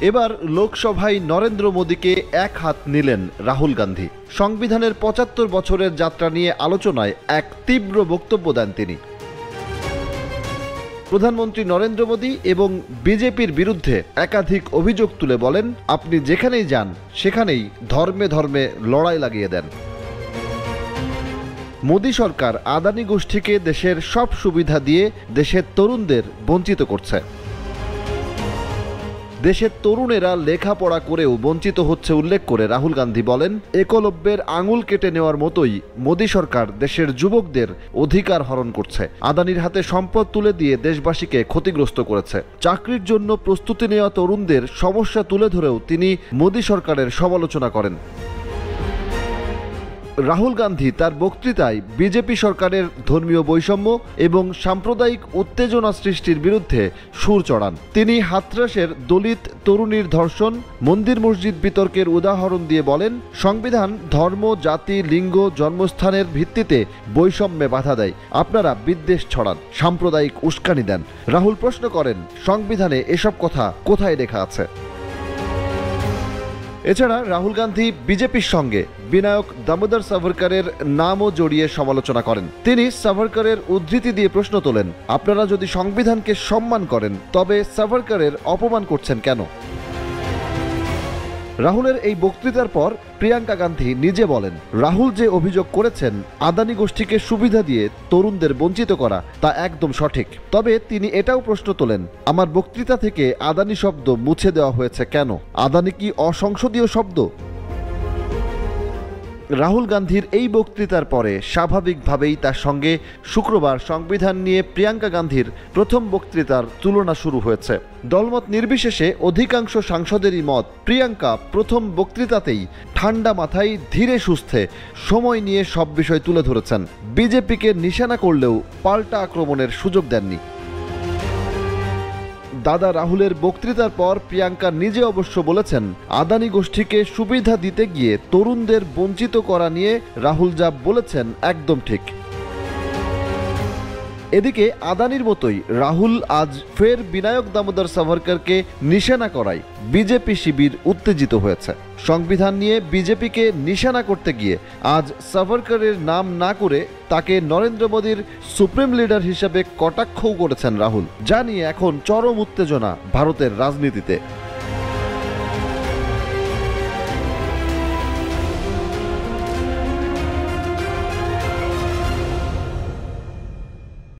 এবার লোকসভায় নরেন্দ্র মোদীকে এক হাত নিলেন রাহুল গান্ধী। সংবিধানের ৭৫ বছরের যাত্রা নিয়ে আলোচনায় এক তীব্র বক্তব্য দেন তিনি। প্রধানমন্ত্রী নরেন্দ্র মোদী এবং বিজেপির বিরুদ্ধে একাধিক অভিযোগ তুলে বলেন, আপনি যেখানেই যান সেখানেই ধর্মে ধর্মে লড়াই লাগিয়ে দেন। মোদী সরকার আদানি গোষ্ঠীকে দেশের সব সুবিধা দিয়ে দেশের তরুণদের বঞ্চিত করছে। দেশের তরুণেরা লেখাপড়া করেও বঞ্চিত হচ্ছে উল্লেখ করে রাহুল গান্ধী বলেন, একলব্যের আঙুল কেটে নেওয়ার মতোই মোদী সরকার দেশের যুবকদের অধিকার হরণ করছে। আদানির হাতে সম্পদ তুলে দিয়ে দেশবাসীকে ক্ষতিগ্রস্ত করেছে। চাকরির জন্য প্রস্তুতি নেওয়া তরুণদের সমস্যা তুলে ধরেও তিনি মোদী সরকারের সমালোচনা করেন। রাহুল গান্ধী তার বক্তৃতায় বিজেপি সরকারের ধর্মীয় বৈষম্য এবং সাম্প্রদায়িক উত্তেজনা সৃষ্টির বিরুদ্ধে সুর চড়ান। তিনি হাথরাসের দলিত তরুণীর ধর্ষণ, মন্দির মসজিদ বিতর্কের উদাহরণ দিয়ে বলেন, সংবিধান ধর্ম, জাতি, লিঙ্গ, জন্মস্থানের ভিত্তিতে বৈষম্যে বাধা দেয়। আপনারা বিদ্বেষ ছড়ান, সাম্প্রদায়িক উস্কানি দেন। রাহুল প্রশ্ন করেন, সংবিধানে এসব কথা কোথায় লেখা আছে? এছাড়া রাহুল গান্ধী বিজেপির সঙ্গে বিনায়ক দামোদর সাভারকরের নামও জড়িয়ে সমালোচনা করেন। তিনি সাভারকরের উদ্ধৃতি দিয়ে প্রশ্ন তোলেন, আপনারা যদি সংবিধানকে সম্মান করেন তবে সাভারকরের অপমান করছেন কেন? রাহুলের এই বক্তৃতার পর প্রিয়াঙ্কা গান্ধী নিজে বলেন, রাহুল যে অভিযোগ করেছেন আদানি গোষ্ঠীকে সুবিধা দিয়ে তরুণদের বঞ্চিত করা তা একদম সঠিক। তবে তিনি এটাও প্রশ্ন তোলেন, আমার বক্তৃতা থেকে আদানি শব্দ মুছে দেওয়া হয়েছে কেন? আদানি কি অসংসদীয় শব্দ? রাহুল গান্ধীর এই বক্তৃতার পরে স্বাভাবিকভাবেই তার সঙ্গে শুক্রবার সংবিধান নিয়ে প্রিয়াঙ্কা গান্ধীর প্রথম বক্তৃতার তুলনা শুরু হয়েছে। দলমত নির্বিশেষে অধিকাংশ সাংসদেরই মত, প্রিয়াঙ্কা প্রথম বক্তৃতাতেই ঠান্ডা মাথায় ধীরে সুস্থে সময় নিয়ে সব বিষয় তুলে ধরেছেন। বিজেপিকে নিশানা করলেও পাল্টা আক্রমণের সুযোগ দেননি। দাদা রাহুলের বক্তৃতার পর প্রিয়াঙ্কা নিজে অবশ্য বলেছেন, আদানি গোষ্ঠীকে সুবিধা দিতে গিয়ে তরুণদের বঞ্চিত করা নিয়ে রাহুল যা বলেছেন একদম ঠিক। এদিকে আদানির মতোই রাহুল আজ ফের বিনায়ক দামোদর সাভারকরকে নিশানা করায় বিজেপি শিবির উত্তেজিত হয়েছে। সংবিধান নিয়ে বিজেপিকে নিশানা করতে গিয়ে আজ সাভারকরের নাম না করে তাকে নরেন্দ্র মোদীর সুপ্রিম লিডার হিসেবে কটাক্ষও করেছেন রাহুল, যা নিয়ে এখন চরম উত্তেজনা ভারতের রাজনীতিতে।